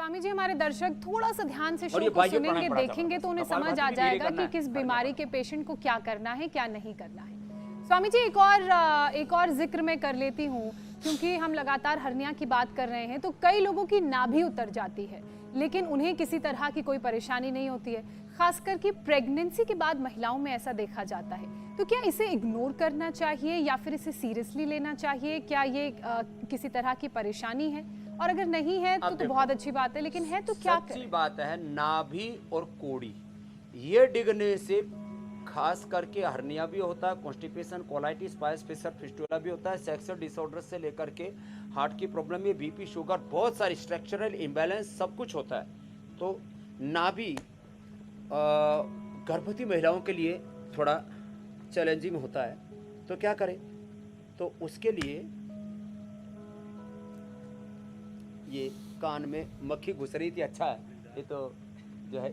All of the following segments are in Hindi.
स्वामी जी, हमारे दर्शक थोड़ा सा ध्यान से और शो ये को बाह्य सुनेंगे, प्राणायाम देखेंगे तो उन्हें कपालभाति समझ आ भी धीरे जाएगा करना कि है, किस हल्का बीमारी हल्का। के पेशेंट को क्या करना है, क्या नहीं करना है। स्वामी जी, एक और जिक्र मैं कर लेती हूँ, क्योंकि हम लगातार हर्निया की बात कर रहे हैं, तो कई लोगों की नाभि उतर जाती है लेकिन उन्हें किसी तरह की कोई परेशानी नहीं होती है। खासकर कि प्रेगनेंसी के बाद महिलाओं में ऐसा देखा जाता है। तो क्या इसे इग्नोर करना चाहिए या फिर इसे सीरियसली लेना चाहिए? क्या ये किसी तरह की परेशानी है? और अगर नहीं है तो बहुत अच्छी बात है, लेकिन है तो क्या सच्ची करें? बात है, नाभि और कोड़ी ये डिगने से खास करके हर्निया भी होता है, कॉन्स्टिपेशन, कोलाइटिस, पायस फिशर, फिस्टुला भी होता है, सेक्सुअल डिसऑर्डर से लेकर के हार्ट की प्रॉब्लम, ये बीपी, शुगर, बहुत सारी स्ट्रक्चरल इम्बैलेंस सब कुछ होता है। तो नाभि गर्भवती महिलाओं के लिए थोड़ा चैलेंजिंग होता है, तो क्या करें? तो उसके लिए ये कान में मक्खी घुस रही थी, अच्छा है ये तो जो है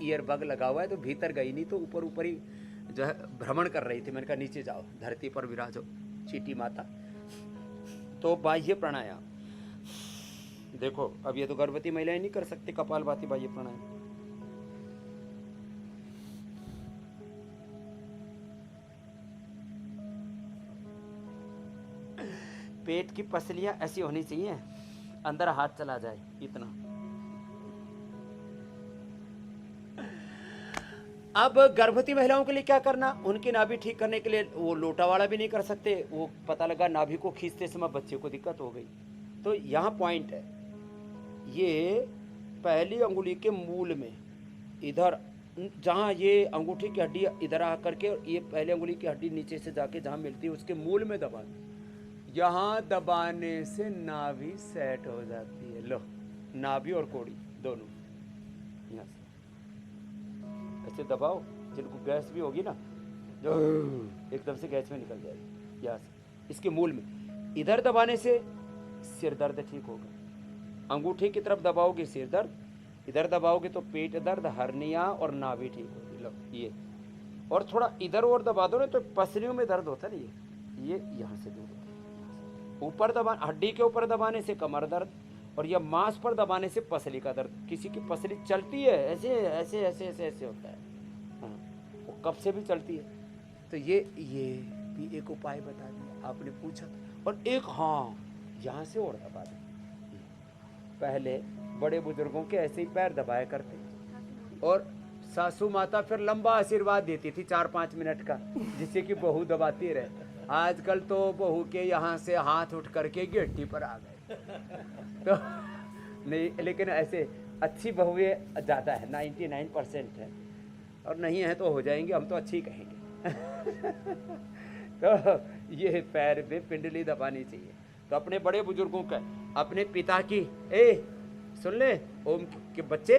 ईयर बग लगा हुआ है, तो भीतर गई नहीं, तो ऊपर ऊपर ही जो है भ्रमण कर रही थी। मैंने कहा नीचे जाओ, धरती पर विराजो चीटी माता। तो बाह्य प्राणायाम देखो, अब ये तो गर्भवती महिलाएं नहीं कर सकती कपालभाति बाह्य प्राणायाम। पेट की पसलियां ऐसी होनी चाहिए, अंदर हाथ चला जाए इतना। अब गर्भवती महिलाओं के लिए क्या करना? उनकी नाभि ठीक करने के लिए वो लोटा वाला भी नहीं कर सकते, वो पता लगा नाभि को खींचते समय बच्चे को दिक्कत हो गई। तो यहाँ पॉइंट है, ये पहली अंगुली के मूल में इधर, जहाँ ये अंगूठी की हड्डी इधर आ करके ये पहली अंगुली की हड्डी नीचे से जाके जहाँ मिलती है उसके मूल में दबा, यहाँ दबाने से नाभि सेट हो जाती है। लो, नाभि और कोड़ी दोनों यहाँ से ऐसे दबाओ, जिनको गैस भी होगी ना, जो एकदम से गैस में निकल जाएगी यहाँ से, इसके मूल में। इधर दबाने से सिर दर्द ठीक होगा, अंगूठी की तरफ दबाओगे सिर दर्द, इधर दबाओगे तो पेट दर्द, हर्निया और नाभि ठीक होगी। लो ये, और थोड़ा इधर और दबा दो ना तो पसलियों में दर्द होता है ना, ये यहाँ से दूर होता है। ऊपर दबा, हड्डी के ऊपर दबाने से कमर दर्द, और या मांस पर दबाने से पसली का दर्द। किसी की पसली चलती है ऐसे ऐसे ऐसे ऐसे ऐसे होता है, हाँ, वो कब से भी चलती है। तो ये भी एक उपाय बता दिया आपने पूछा। और एक, हाँ, यहाँ से और दबा दें। पहले बड़े बुजुर्गों के ऐसे ही पैर दबाया करते, और सासू माता फिर लंबा आशीर्वाद देती थी 4-5 मिनट का, जिससे कि बहू दबाती रहे। आजकल तो बहू के यहाँ से हाथ उठ करके गिट्टी पर आ गए। तो नहीं, लेकिन ऐसे अच्छी बहुएं ज़्यादा है, 99% है, और नहीं है तो हो जाएंगे, हम तो अच्छी कहेंगे। तो ये पैर में पिंडली दबानी चाहिए। तो अपने बड़े बुजुर्गों का, अपने पिता की, सुन ले ओम के बच्चे,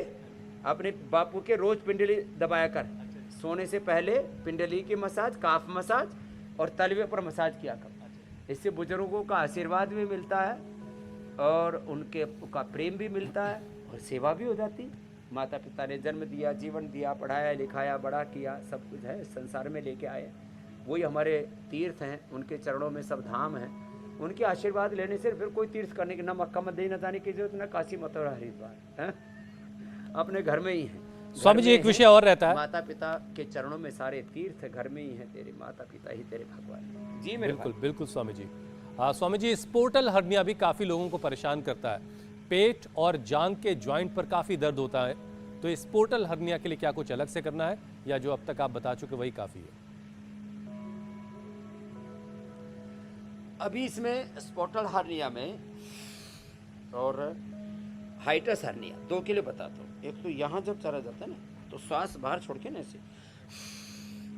अपने बापू के रोज पिंडली दबाया कर, सोने से पहले पिंडली की मसाज, काफ मसाज और तलवे पर मसाज किया कर। इससे बुजुर्गों का आशीर्वाद भी मिलता है और उनके का प्रेम भी मिलता है और सेवा भी हो जाती। माता पिता ने जन्म दिया, जीवन दिया, पढ़ाया लिखाया, बड़ा किया, सब कुछ है, संसार में लेके आए, वही हमारे तीर्थ हैं, उनके चरणों में सब धाम हैं। उनके आशीर्वाद लेने से फिर कोई तीर्थ करने की, ना मक्का मदीना जाने की जरूरत, ना काशी मथुरा हरिद्वार है, अपने घर में ही है। स्वामी जी, एक विषय और रहता है, माता पिता के चरणों में सारे तीर्थ घर में ही है, तेरे माता पिता ही तेरे भगवान। जी मेरे बिल्कुल बिल्कुल स्वामी जी। स्वामी जी, स्पोर्टल हर्निया भी काफ़ी लोगों को परेशान करता है, पेट और जांघ के जॉइंट पर काफ़ी दर्द होता है। तो स्पोर्टल हर्निया के लिए क्या कुछ अलग से करना है, या जो अब तक आप बता चुके वही काफ़ी है? अभी इसमें स्पोर्टल हर्निया में और हाइटस हर्निया दो के लिए बताता हूँ। एक तो यहाँ जब चला जाता है ना, तो श्वास बाहर छोड़ के ना ऐसे,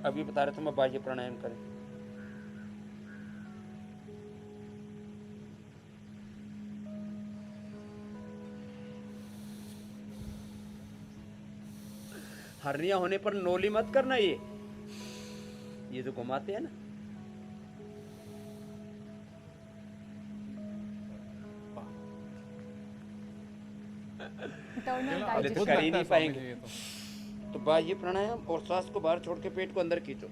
अभी बता रहे थे मैं, बाह्य प्राणायाम करें। हर्निया होने पर नोली मत करना, ये जो घुमाते हैं ना, तो कर ही नहीं पाएंगे। तो बाह्य प्राणायाम और श्वास को बाहर छोड़ के पेट को अंदर खींचो,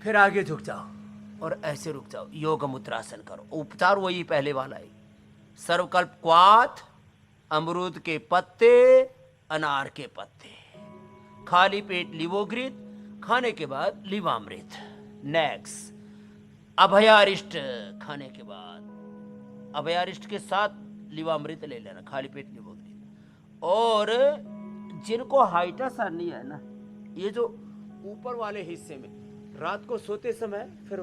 फिर आगे झुक जाओ और ऐसे रुक जाओ, योग मुद्रासन करो। उपचार वही पहले वाला है, सर्वकल्प क्वाथ, अमरूद के पत्ते, अनार के पत्ते। खाली पेट लीवोग्रित, खाने के बाद लीवामृत। नेक्स्ट अभयारिष्ट, खाने के बाद अभयारिष्ट के साथ लीवामृत ले लेना, खाली पेट लीवोग्रित। और जिनको हाइटस हर्निया है ना, ये जो ऊपर वाले हिस्से में रात को सोते समय फिर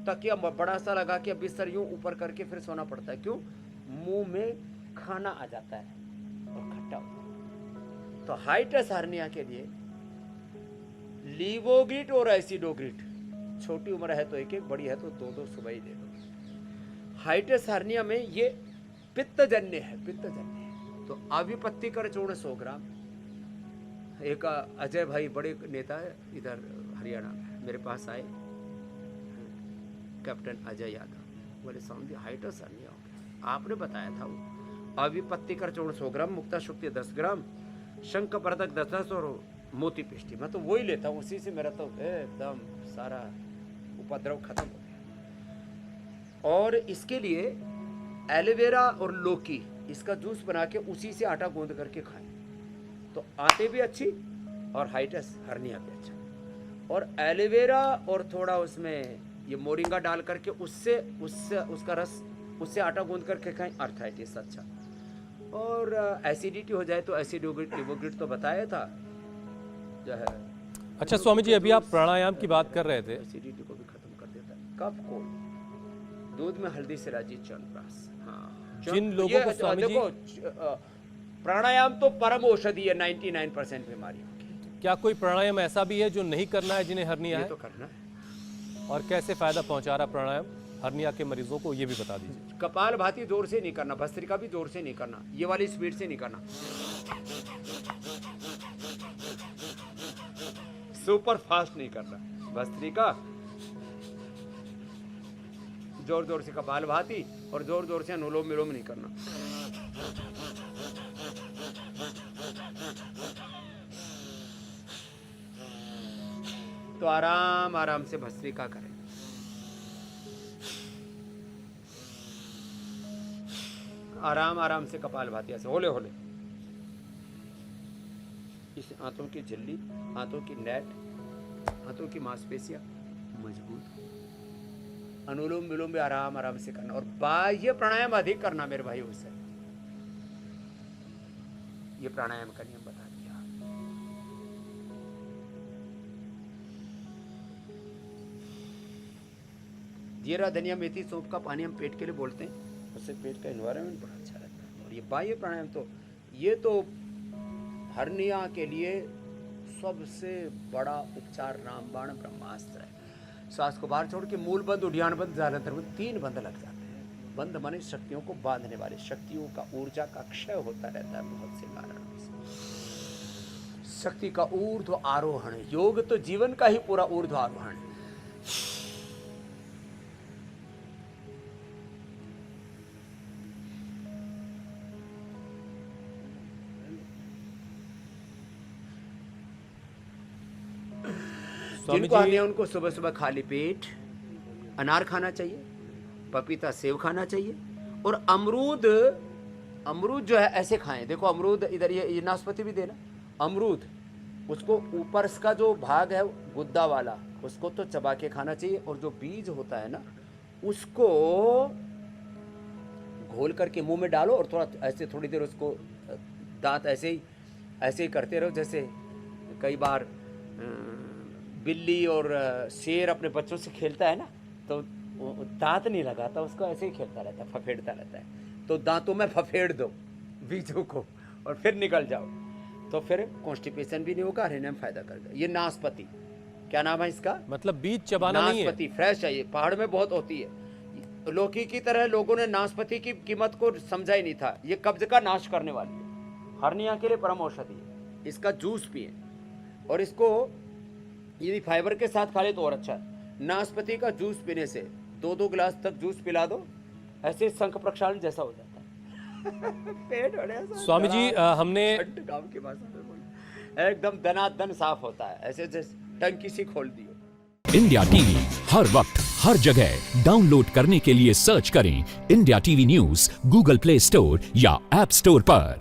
तकिया बड़ा सा लगा के बिस्तर यूं ऊपर करके फिर सोना पड़ता है। क्यों? मुंह में खाना आ जाता है और खट्टा होता है। तो हाइटस हर्निया के लिए लीवोग्रिट और एसिडोग्रिट, छोटी उम्र है तो एक एक, बड़ी है तो दो दो सुबह ही दे दो। हाइटस हर्निया में ये पित्तजन्य है, पित्तजन्य है। तो आविपत्ति कर चूर्ण 100 ग्राम। एक अजय भाई बड़े नेता है इधर हरियाणा में, मेरे पास आए, कैप्टन अजय यादव, बोले स्वामी जी हाइटस हर्निया हो गया। आपने बताया था वो आविपत्ति कर चूर्ण 100 ग्राम, मुक्ता शुक्ति 10 ग्राम, शंख प्रदक 10 और मोती पिष्टी। मैं तो वही लेता हूँ, उसी से मेरा तो एकदम सारा उपद्रव खत्म हो गया। और इसके लिए एलोवेरा और लौकी, इसका जूस बना के उसी से आटा गूंद करके खाएं तो आते भी अच्छी और हाइटस हर्निया भी अच्छा। और एलोवेरा और थोड़ा उसमें ये मोरिंगा डाल करके उससे उसका रस, उससे आटा गूंद करके खाएं, अर्थराइटिस अच्छा। और एसिडिटी हो जाए तो एसिडोग्रिट लिवोग्रिट तो बताया था जो है। अच्छा स्वामी जी, अभी आप प्राणायाम की बात कर रहे थे। एसिडिटी को भी खत्म कर देता है। कफ कोल्ड, दूध में हल्दी से राजी च्यवनप्राश। हाँ, जिन लोगों को स्वामी जी, देखो प्राणायाम तो परम औषधि है 99% बीमारियों की। क्या कोई प्राणायाम ऐसा भी है जो नहीं करना है जिन्हें हर्निया ये है? तो करना है। और कैसे फायदा पहुंचा रहा प्राणायाम हर्निया के मरीजों को, ये भी बता दीजिए। कपाल भाती जोर से नहीं करना, भस्त्रिका भी जोर से नहीं करना, ये वाली स्पीड से नहीं करना, सुपर फास्ट नहीं करना। भस्त्रिका जोर जोर से, कपाल भाती और जोर जोर से अनुलोम विलोम नहीं करना। तो आराम आराम से भस्त्रिका करें। आराम आराम से कपाल भाती, ऐसे होले होले। इस आंतों की झिल्ली, आंतों की नेट, हाथों की मांसपेशियां मजबूत। अनुलोम विलोम भी आराम आराम से करना और बाह्य प्राणायाम अधिक करना मेरे भाई। उससे ये प्राणायाम का नियम बता दिया। जीरा, धनिया, मेथी, सौंफ का पानी हम पेट के लिए बोलते हैं, उससे पेट का एनवायरनमेंट बड़ा अच्छा रहता है। और ये बाह्य प्राणायाम तो ये तो हर्निया के लिए सबसे बड़ा उपचार रामबाण ब्रह्मास्त्र है। श्वास को बाहर छोड़ के मूल बंद, उद्यान बंद, ज्यादातर बंद, 3 बंद लग जाते हैं। बंद माने शक्तियों को बांधने वाले, शक्तियों का, ऊर्जा का क्षय होता रहता है बहुत से कारणों से। शक्ति का ऊर्ध्व आरोहण, योग तो जीवन का ही पूरा ऊर्ध्व आरोहण है। जिनको हर्निया उनको सुबह सुबह खाली पेट अनार खाना चाहिए, पपीता सेब खाना चाहिए और अमरूद, अमरूद जो है ऐसे खाएं। देखो अमरूद इधर, ये नाशपाती भी देना। अमरूद उसको ऊपर इसका जो भाग है गुद्दा वाला, उसको तो चबा के खाना चाहिए और जो बीज होता है ना उसको घोल करके मुंह में डालो और थोड़ा ऐसे थोड़ी देर उसको दांत ऐसे ही करते रहो। जैसे कई बार बिल्ली और शेर अपने बच्चों से खेलता है ना, तो दांत नहीं लगाता, उसको ऐसे ही खेलता रहता है, फफेड़ता रहता है। तो दांतों में फफेड़ दो बीजों को और फिर निकल जाओ, तो फिर कॉन्स्टिपेशन भी नहीं होगा, हर्निया में फायदा करेगा। ये नाशपाती, क्या नाम है इसका? मतलब बीज चबाना नहीं है। नाशपाती फ्रेश है, ये पहाड़ में बहुत होती है। लौकी की तरह लोगों ने नाशपाती की कीमत को समझा ही नहीं था। ये कब्ज का नाश करने वाली है, हर्निया के लिए परम औषधि है। इसका जूस पिए और इसको यदि फाइबर के साथ खा ले तो और अच्छा है। नाशपाती का जूस पीने से 2-2 गिलास तक जूस पिला दो, ऐसे शंख प्रक्षालन जैसा हो जाता है। पेट बड़ा स्वामी जी हमने गांव की भाषा में बोला, एकदम दनादन साफ होता है, ऐसे जैसे टंकी सी खोल दी हो। इंडिया टीवी हर वक्त हर जगह डाउनलोड करने के लिए सर्च करें India TV news Google play store या ऐप स्टोर पर।